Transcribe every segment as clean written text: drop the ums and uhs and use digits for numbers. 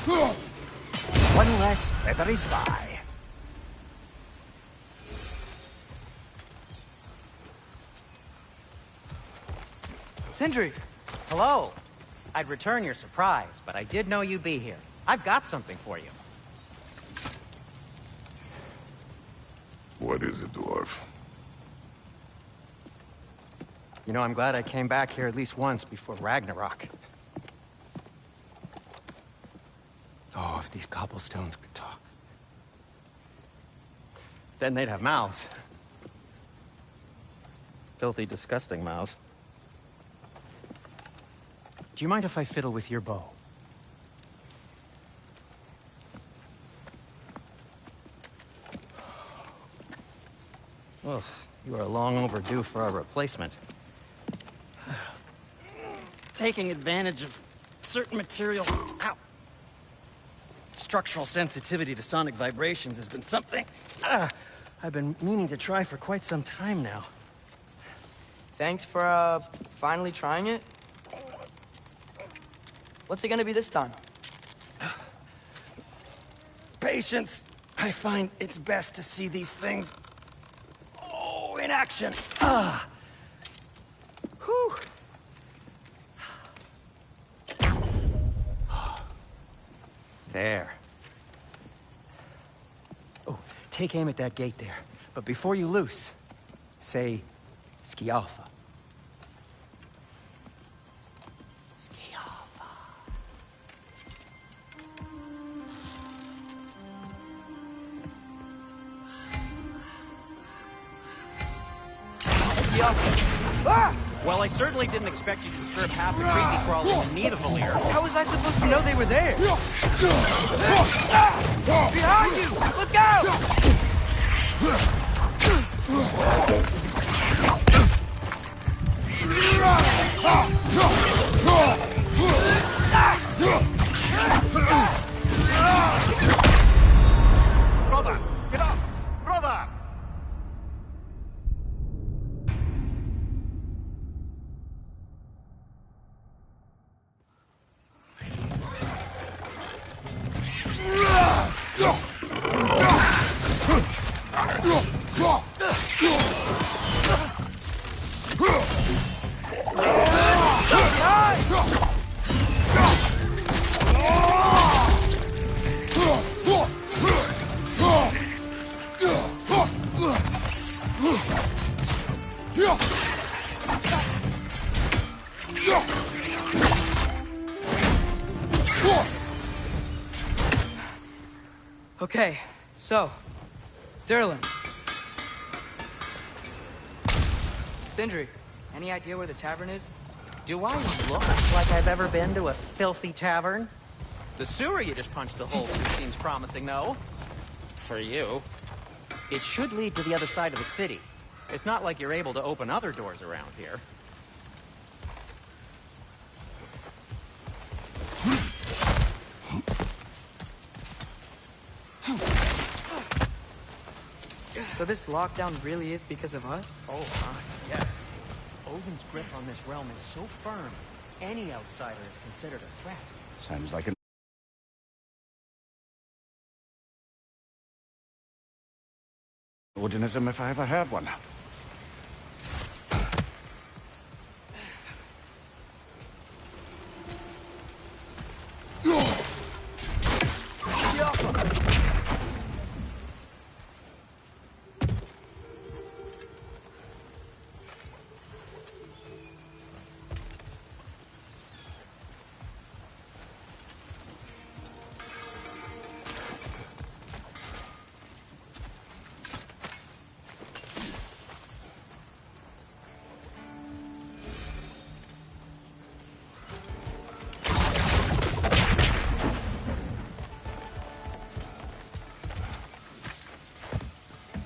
One less feathery spy. Sindri! Hello. I'd return your surprise, but I did know you'd be here. I've got something for you. What is it, dwarf? You know, I'm glad I came back here at least once before Ragnarok. Oh, if these cobblestones could talk. Then they'd have mouths. Filthy, disgusting mouths. Do you mind if I fiddle with your bow? Well, you are long overdue for a replacement. Taking advantage of certain material... Ow! Structural sensitivity to sonic vibrations has been something I've been meaning to try for quite some time now. Thanks for, finally trying it. What's it gonna be this time? Patience. I find it's best to see these things... in action. Whew. There. Oh, take aim at that gate there. But before you loose, say, Skialfa. Skialfa. Ah! Well, I certainly didn't expect you to disturb half the creepy crawlers in Nidavellir. How was I supposed to know they were there? Behind you! Look out! Brother! Get up! Brother! Okay, so, Durlin. Sindri, any idea where the tavern is? Do I look like I've ever been to a filthy tavern? The sewer you just punched a hole through seems promising, though. For you. It should lead to the other side of the city. It's not like you're able to open other doors around here. So this lockdown really is because of us? Oh my, yes. Odin's grip on this realm is so firm, any outsider is considered a threat. Sounds like an Odinism if I ever heard one.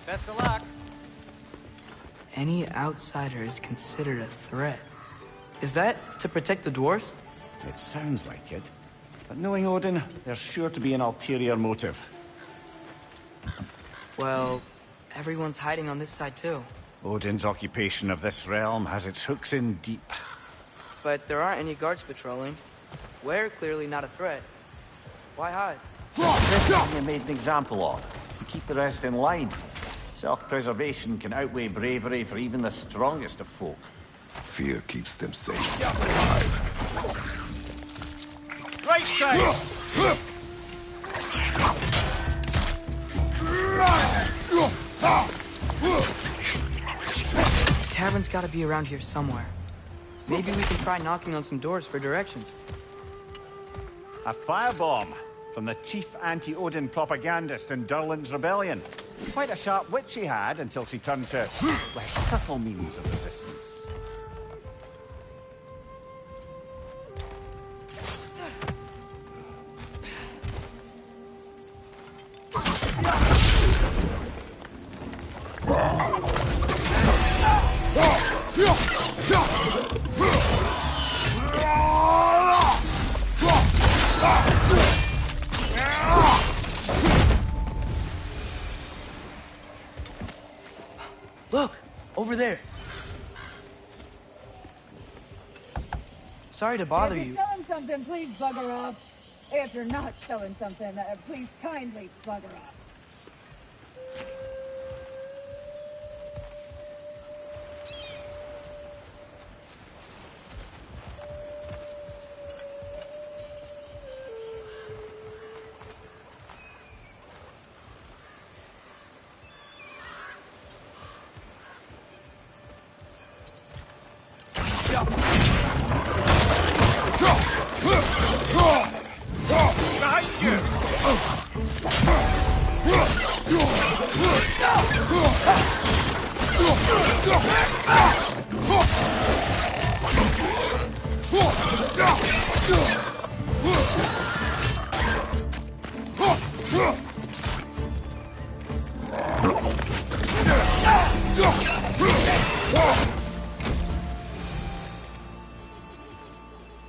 Best of luck. Any outsider is considered a threat. Is that to protect the dwarves? It sounds like it. But knowing Odin, there's sure to be an ulterior motive. Well, everyone's hiding on this side too. Odin's occupation of this realm has its hooks in deep. But there aren't any guards patrolling. We're clearly not a threat. Why hide? This is you made an example of, to keep the rest in line. Self-preservation can outweigh bravery for even the strongest of folk. Fear keeps them safe. Alive. Right side! Tavern's gotta be around here somewhere. Maybe we can try knocking on some doors for directions. A firebomb from the chief anti-Odin propagandist in Durland's rebellion. Quite a sharp wit she had until she turned to less subtle means of resistance. Look! Over there! Sorry to bother If you. you're selling something, please bugger off. If you're not selling something, please kindly bugger off.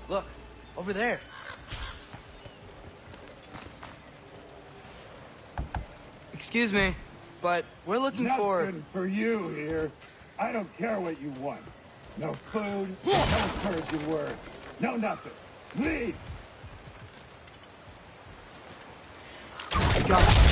Look! Over there! Excuse me, but we're looking for... Nothing for you here. I don't care what you want. No food, no encouraging words, no nothing. Leave! Got it.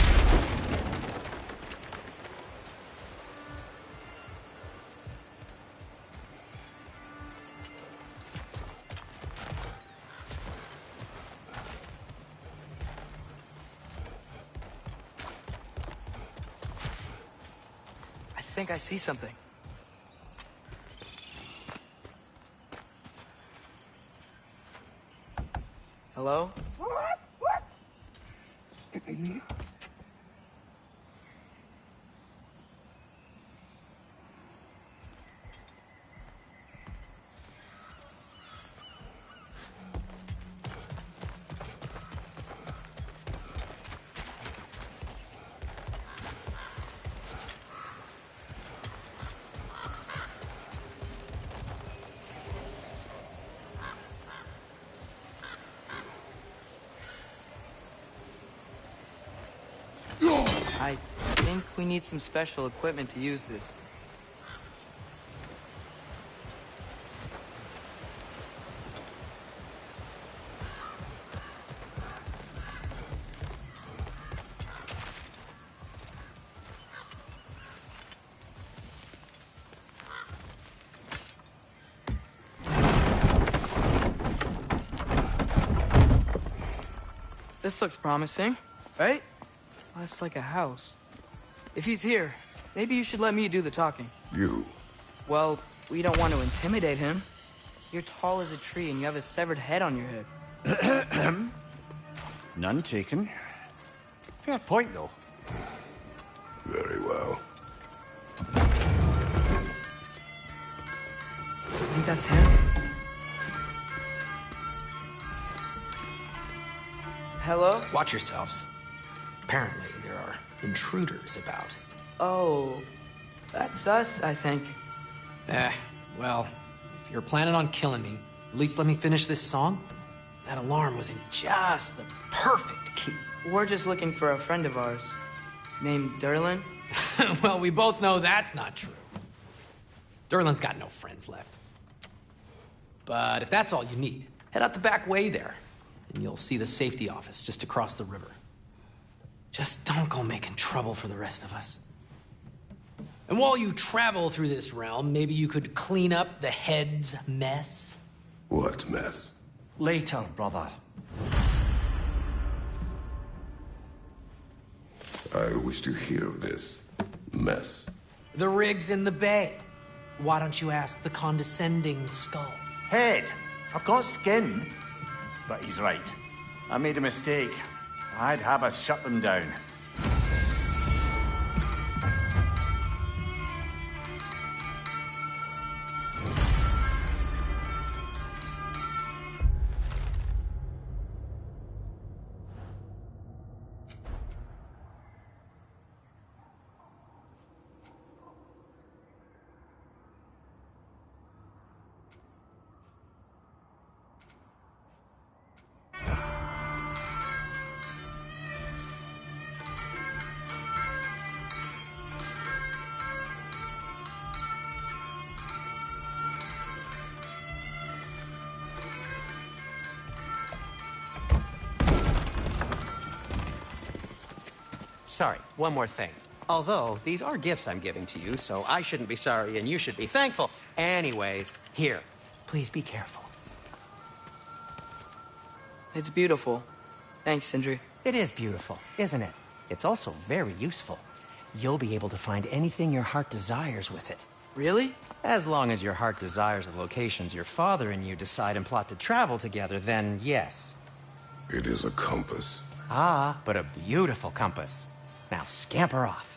I think I see something. Hello? I think we need some special equipment to use this. This looks promising, right? Well, that's like a house. If he's here, maybe you should let me do the talking. You. Well, we don't want to intimidate him. You're tall as a tree and you have a severed head on your head. None taken. Fair point, though. Very well. I think that's him. Hello? Watch yourselves. Apparently, there are intruders about. Oh, that's us, I think. Well, if you're planning on killing me, at least let me finish this song. That alarm was in just the perfect key. We're just looking for a friend of ours, named Durland. Well, we both know that's not true. Durland's got no friends left. But if that's all you need, head out the back way there. and you'll see the safety office just across the river. Just don't go making trouble for the rest of us. And while you travel through this realm, maybe you could clean up the head's mess? What mess? Later, brother. I wish to hear of this mess. The rig's in the bay. Why don't you ask the condescending skull? Head, I've got skin. But he's right. I made a mistake. I'd have us shut them down. Sorry, one more thing. Although, these are gifts I'm giving to you, so I shouldn't be sorry and you should be thankful. Anyways, here, please be careful. It's beautiful. Thanks, Sindri. It is beautiful, isn't it? It's also very useful. You'll be able to find anything your heart desires with it. Really? As long as your heart desires the locations your father and you decide and plot to travel together, then yes. It is a compass. Ah, but a beautiful compass. Now scamper off.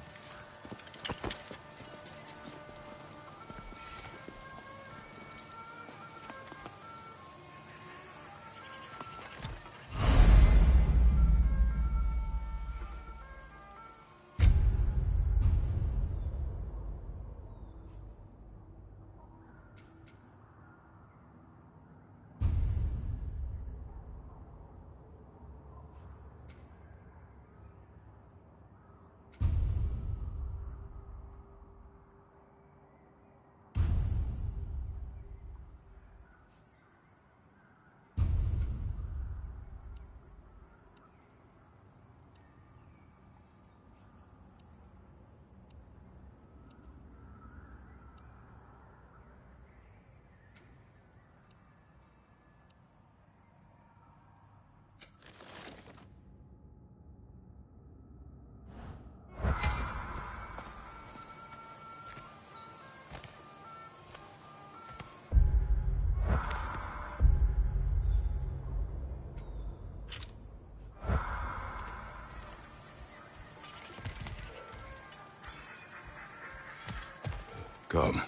Come.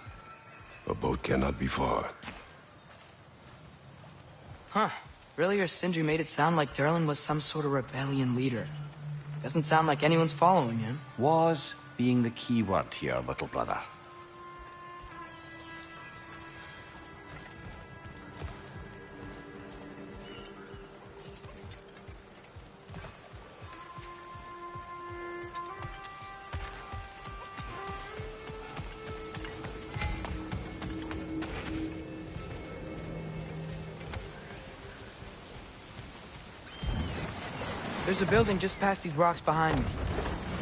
A boat cannot be far. Huh. Earlier, Sindri made it sound like Durlin was some sort of rebellion leader. Doesn't sound like anyone's following him. Was being the key word here, little brother. There's a building just past these rocks behind me.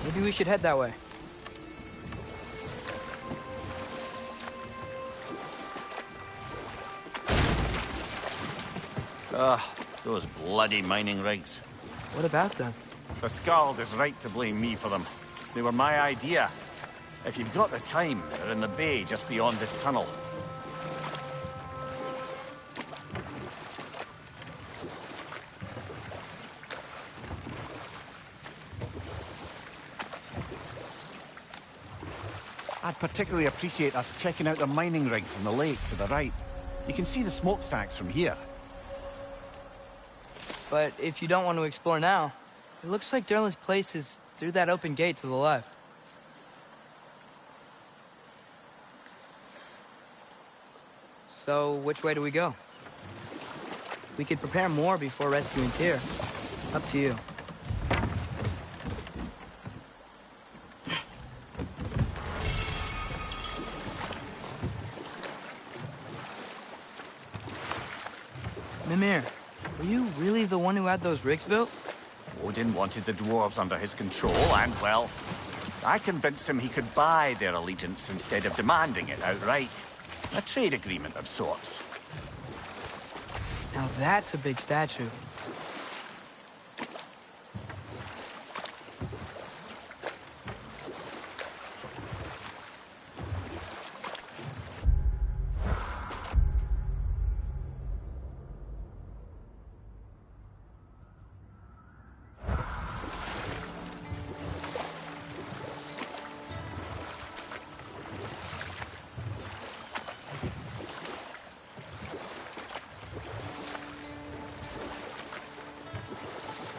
Maybe we should head that way. Those bloody mining rigs. What about them? The Skald is right to blame me for them. They were my idea. If you've got the time, they're in the bay just beyond this tunnel. I'd particularly appreciate us checking out the mining rigs in the lake to the right. You can see the smokestacks from here. But if you don't want to explore now, it looks like Durlin's place is through that open gate to the left. So, which way do we go? We could prepare more before rescuing Tyr. Up to you. Mimir, Were you really the one who had those rigs built? Odin wanted the dwarves under his control, and, well, I convinced him he could buy their allegiance instead of demanding it outright. A trade agreement of sorts. Now that's a big statue.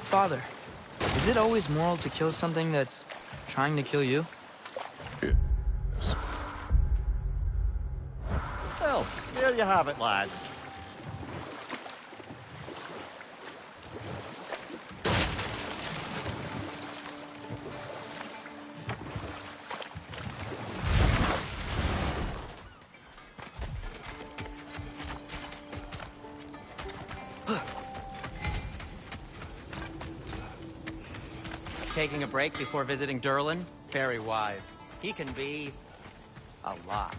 Father, is it always moral to kill something that's trying to kill you? Yes. Well, there you have it, lad. Taking a break before visiting Durlin? Very wise. He can be a lot.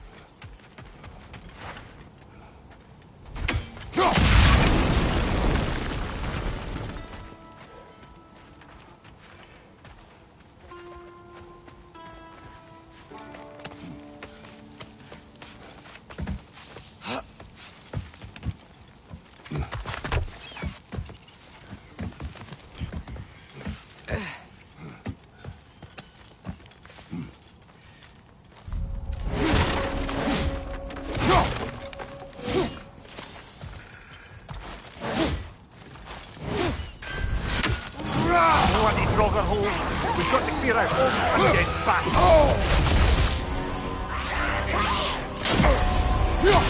We've got to clear out all these undead bastards.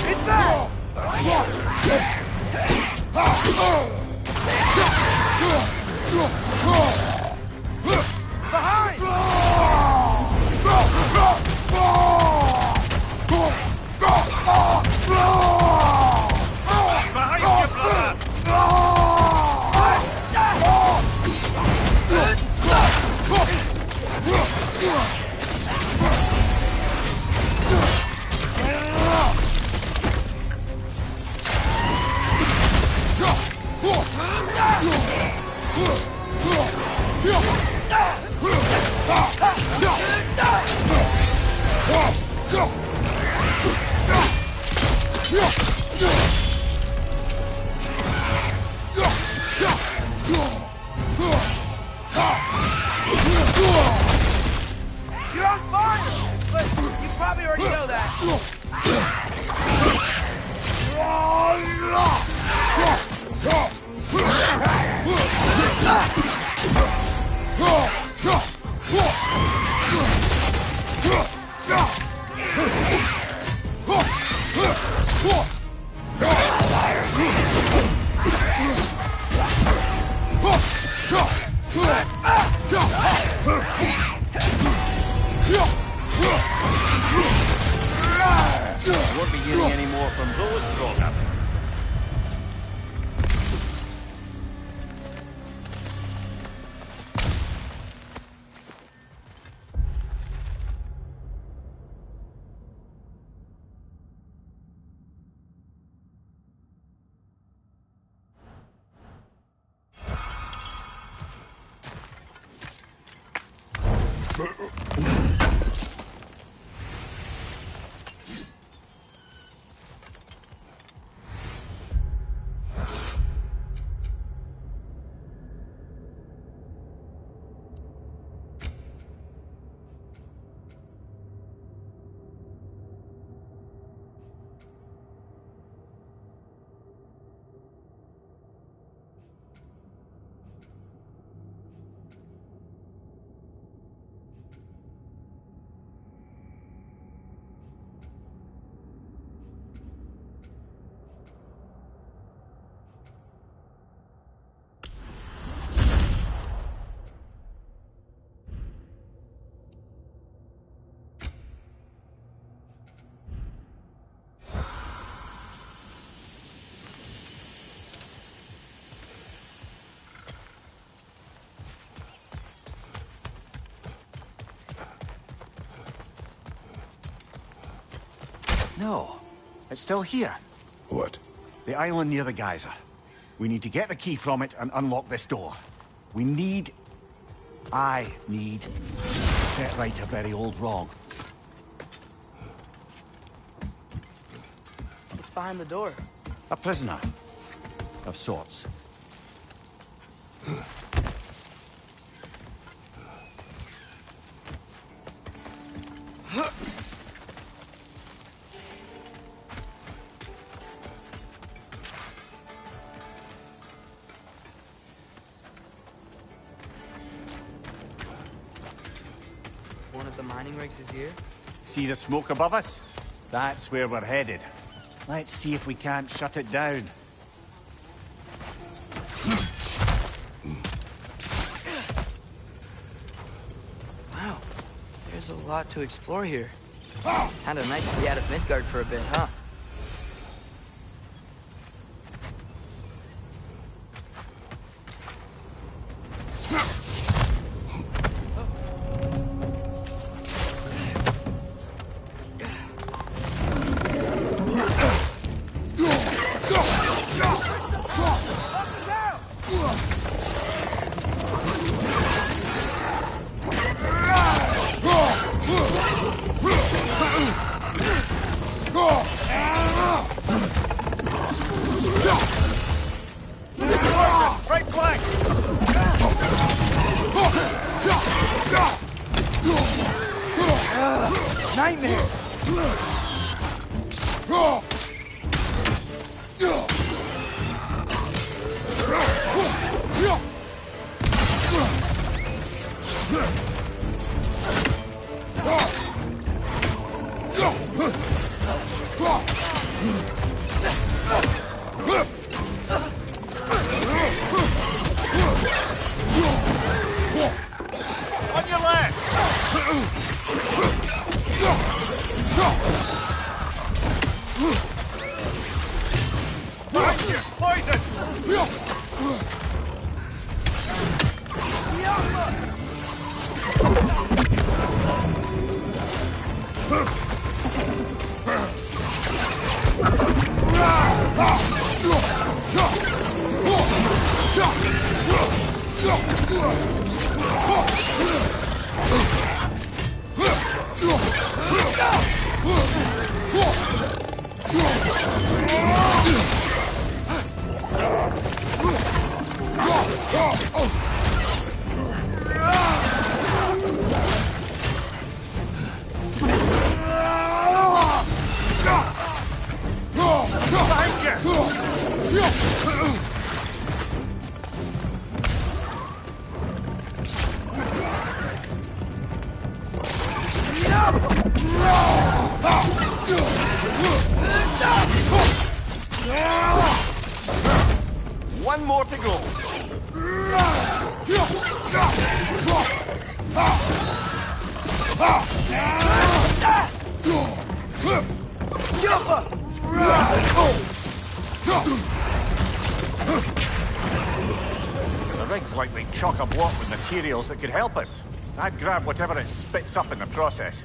It's back! Behind! Behind you, brother! You're on fire! But you probably already know that. Won't be getting any more from those, Drogon. No, it's still here. What? The island near the geyser. We need to get the key from it and unlock this door. I need to set right a very old wrong. What's behind the door? A prisoner. Of sorts. One of the mining rigs is here? See the smoke above us? That's where we're headed. Let's see if we can't shut it down. Wow, there's a lot to explore here. Kinda nice to be out of Midgard for a bit, huh? Right flank! Nightmare! On your left! Behind you! Poison! One more to go. The rig's likely chock-a-block with materials that could help us. I'd grab whatever it spits up in the process.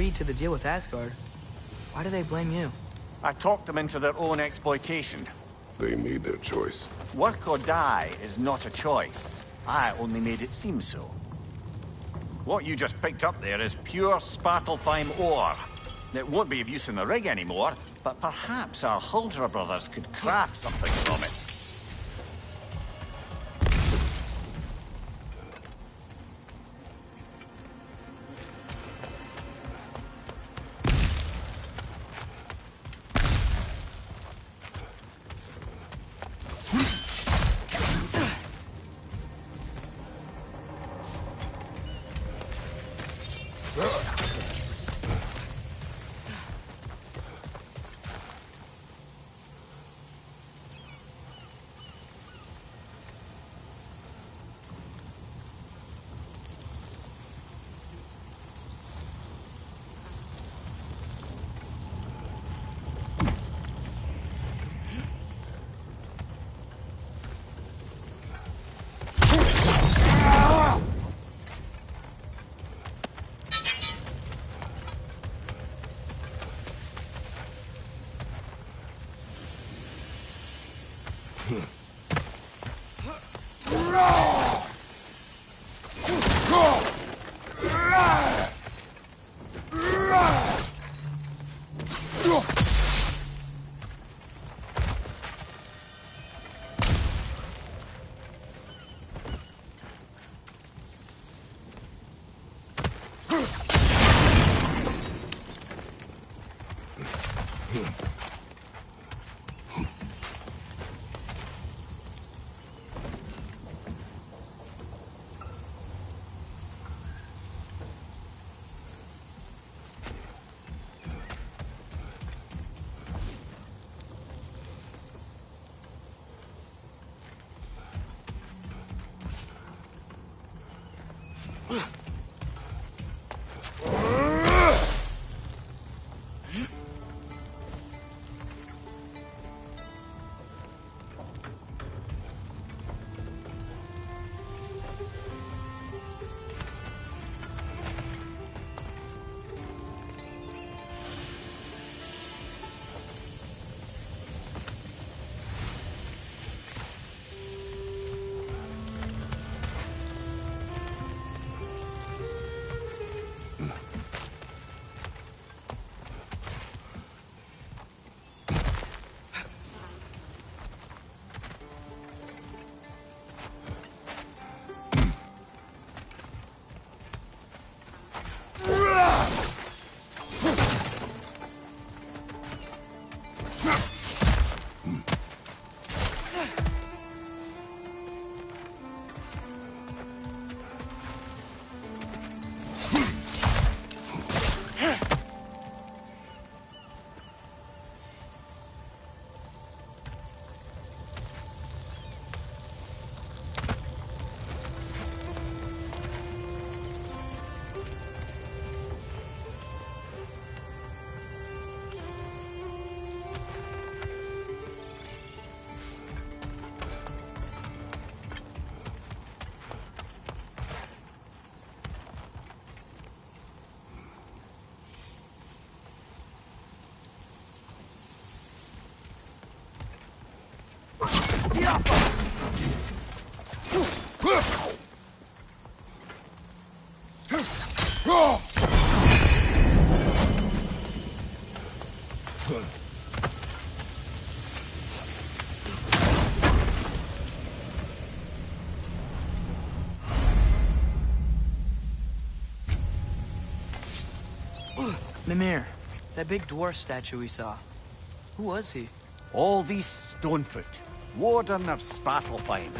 agreed to the deal with Asgard. Why do they blame you? I talked them into their own exploitation. They made their choice. Work or die is not a choice. I only made it seem so. What you just picked up there is pure Svartalfheim ore. It won't be of use in the rig anymore, but perhaps our Huldra brothers could craft something from it. Mimir, that big dwarf statue we saw. Who was he? Alvis Stonefoot, Warden of Svartalfheim.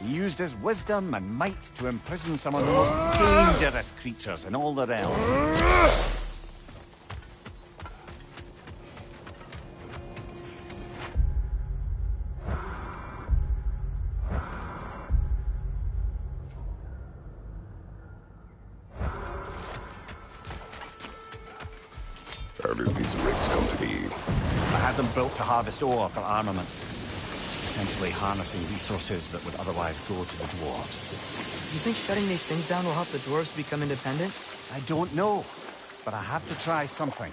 He used his wisdom and might to imprison some of the most dangerous creatures in all the realm. How did these rigs come to be? I had them built to harvest ore for armaments. Essentially harnessing resources that would otherwise go to the dwarves. You think shutting these things down will help the dwarves become independent? I don't know. but I have to try something.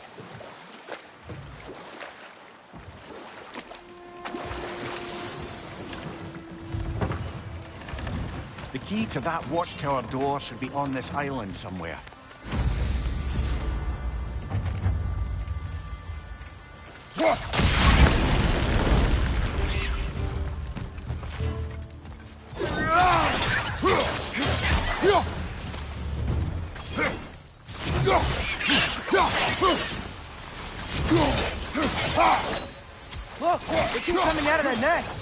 The key to that watchtower door should be on this island somewhere. Look, they keep coming out of that nest.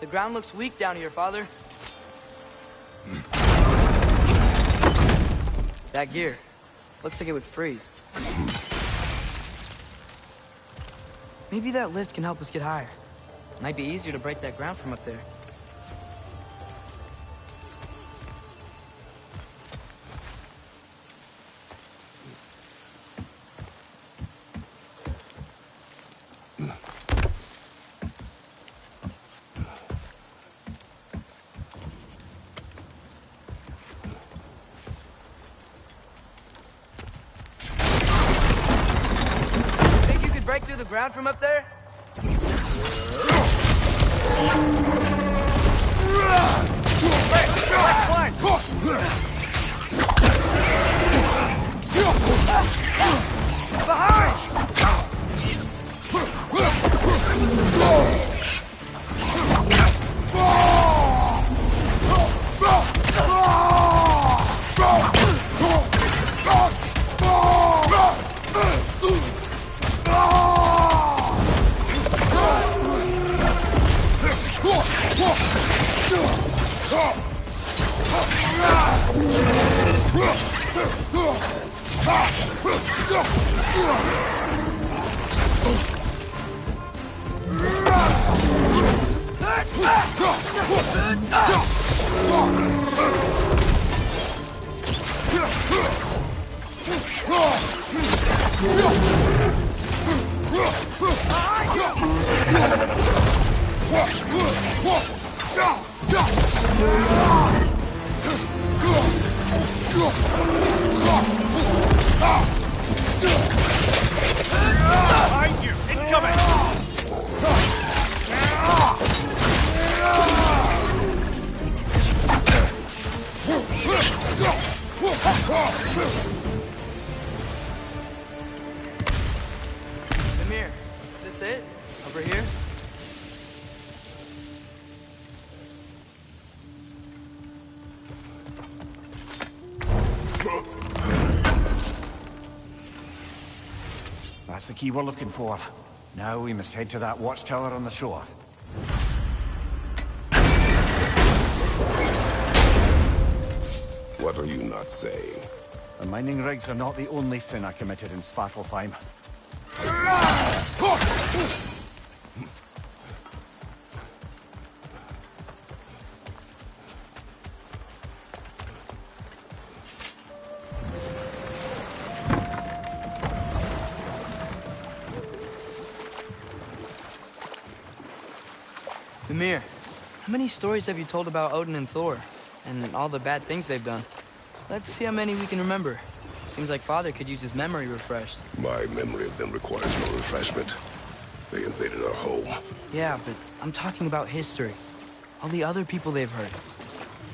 The ground looks weak down here, Father. That gear. Looks like it would freeze. Maybe that lift can help us get higher. Might be easier to break that ground from up there. Break through the ground from up there? Behind you! Incoming! Come here. Is this it? Over here? That's the key we're looking for. Now we must head to that watchtower on the shore. What are you not saying? The mining rigs are not the only sin I committed in Svartalfheim. Mimir, how many stories have you told about Odin and Thor? And all the bad things they've done? Let's see how many we can remember. Seems like Father could use his memory refreshed. My memory of them requires no refreshment. They invaded our home. Yeah, but I'm talking about history. All the other people they've hurt.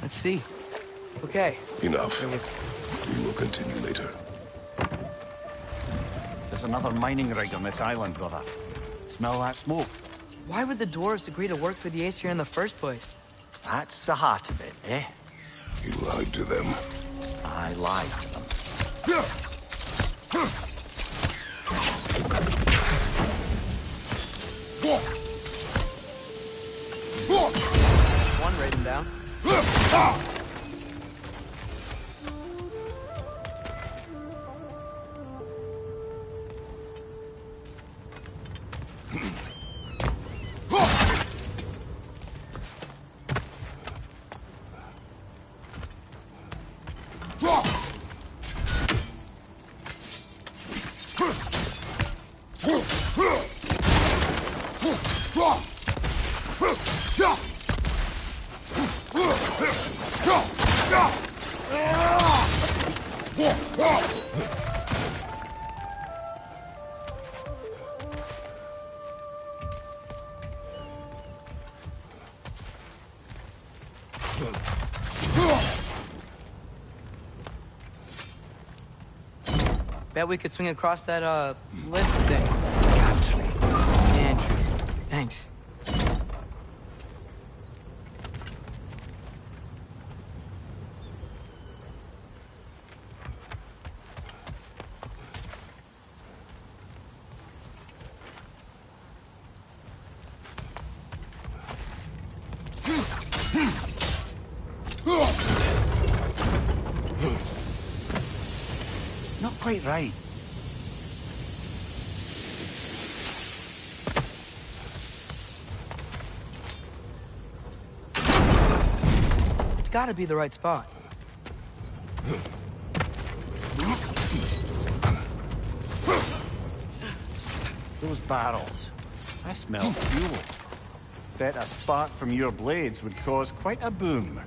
Let's see. Okay. Enough. We will continue later. There's another mining rig on this island, brother. Smell that smoke? Why would the dwarves agree to work for the Aesir in the first place? That's the heart of it, eh? You lied to them. I lied to them. One raven down. Bet we could swing across that, lift thing. Gantry. Thanks. Not quite right. It's gotta be the right spot. Those barrels. I smell fuel. Bet a spark from your blades would cause quite a boom.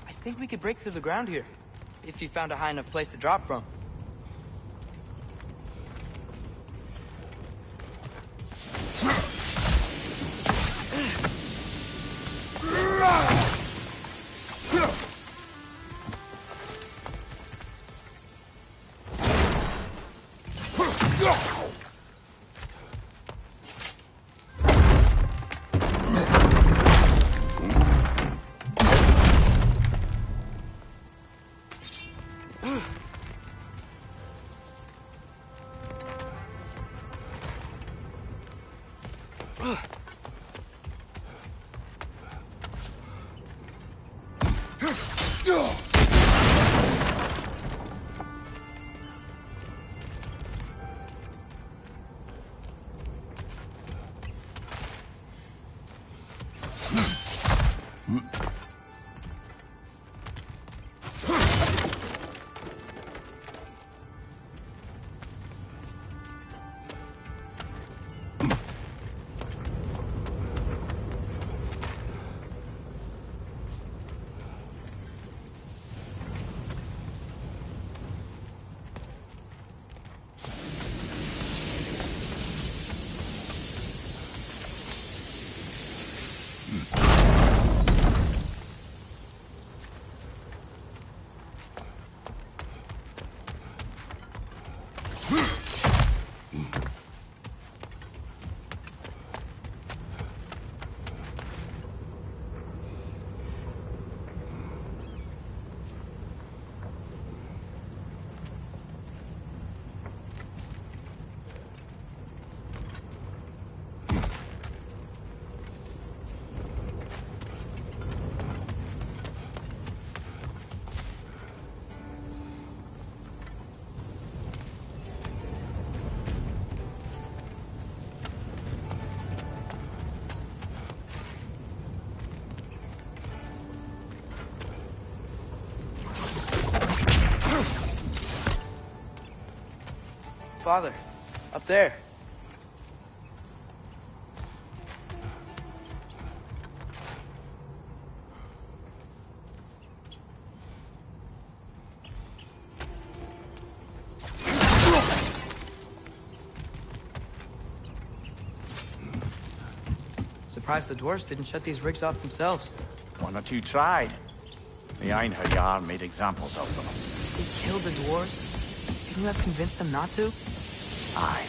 I think we could break through the ground here, if you found a high enough place to drop from. Father, up there. surprised the dwarves didn't shut these rigs off themselves. One or two tried. The Einherjar made examples of them. They killed the dwarves? Couldn't you have convinced them not to? Aye.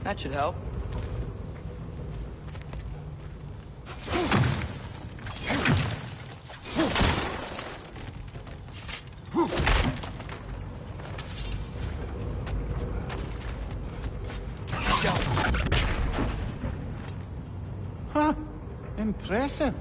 That should help. Huh. Impressive.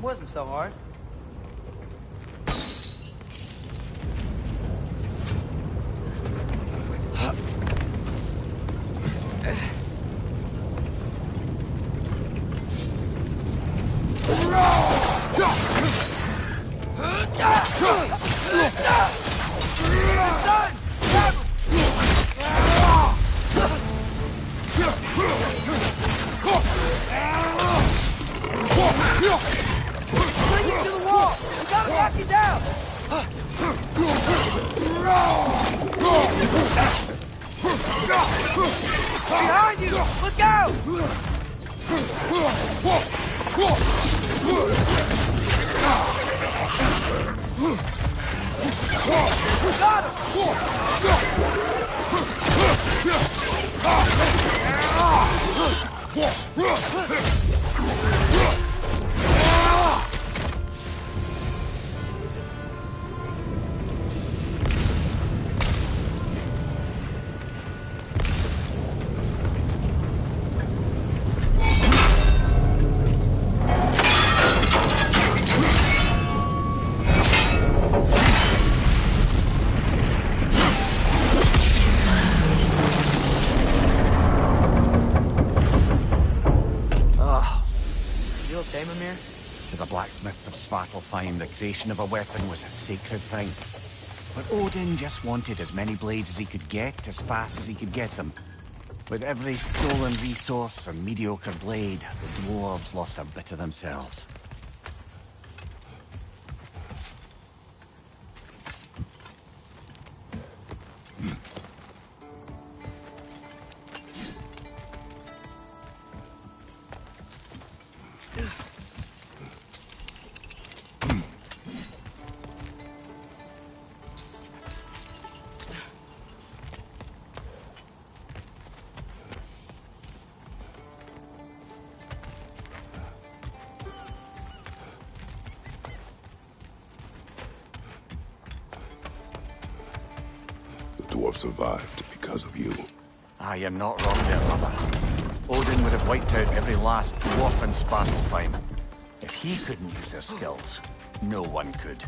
Wasn't so hard. Behind you! Look out! To the blacksmiths of Svartalfheim, the creation of a weapon was a sacred thing. But Odin just wanted as many blades as he could get, as fast as he could get them. With every stolen resource and mediocre blade, the dwarves lost a bit of themselves. The dwarf survived because of you. I am not wrong there, brother. Odin would have wiped out every last dwarf in Svartalfheim. If he couldn't use their skills, no one could.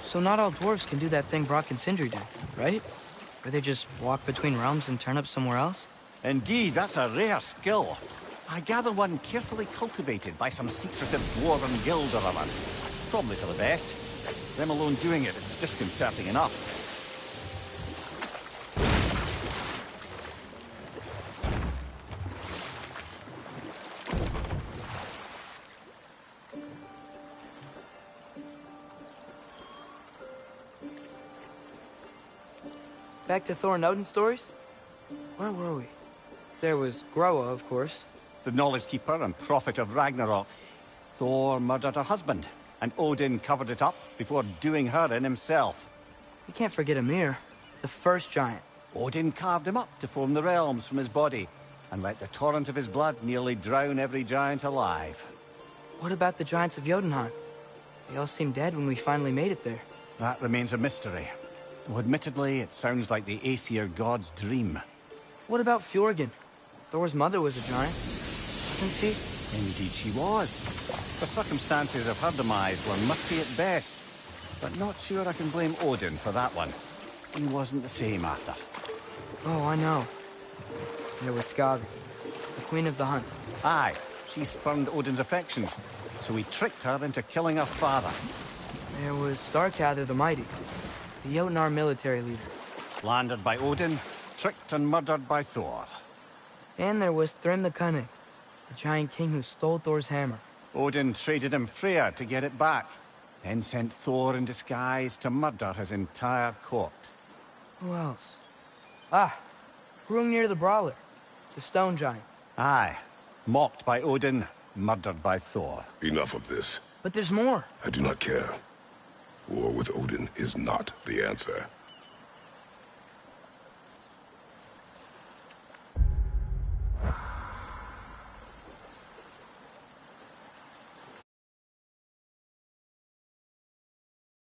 So not all dwarves can do that thing Brock and Sindri did, right? Where they just walk between realms and turn up somewhere else? Indeed, that's a rare skill. I gather one carefully cultivated by some secretive dwarven guild or other. Probably for the best. Them alone doing it is disconcerting enough. Back to Thor and Odin stories? Where were we? There was Groa, of course. The knowledge keeper and prophet of Ragnarok. Thor murdered her husband, and Odin covered it up before doing her in himself. You can't forget Ymir, the first giant. Odin carved him up to form the realms from his body, and let the torrent of his blood nearly drown every giant alive. What about the giants of Jotunheim? They all seemed dead when we finally made it there. That remains a mystery. Though admittedly, it sounds like the Aesir god's dream. What about Fjorgyn? Thor's mother was a giant, wasn't she? Indeed she was. The circumstances of her demise were murky at best, but not sure I can blame Odin for that one. He wasn't the same after. Oh, I know. There was Skaga, the queen of the hunt. Aye, she spurned Odin's affections. so he tricked her into killing her father. There was Starkather the Mighty, the Jotnar military leader. Slandered by Odin, tricked and murdered by Thor. And there was Thrym the Cunning, the giant king who stole Thor's hammer. Odin traded him Freya to get it back, then sent Thor in disguise to murder his entire court. Who else? Ah, Hrungnir the Brawler, the stone giant. Aye, mocked by Odin, murdered by Thor. Enough of this. But there's more. I do not care. War with Odin is not the answer.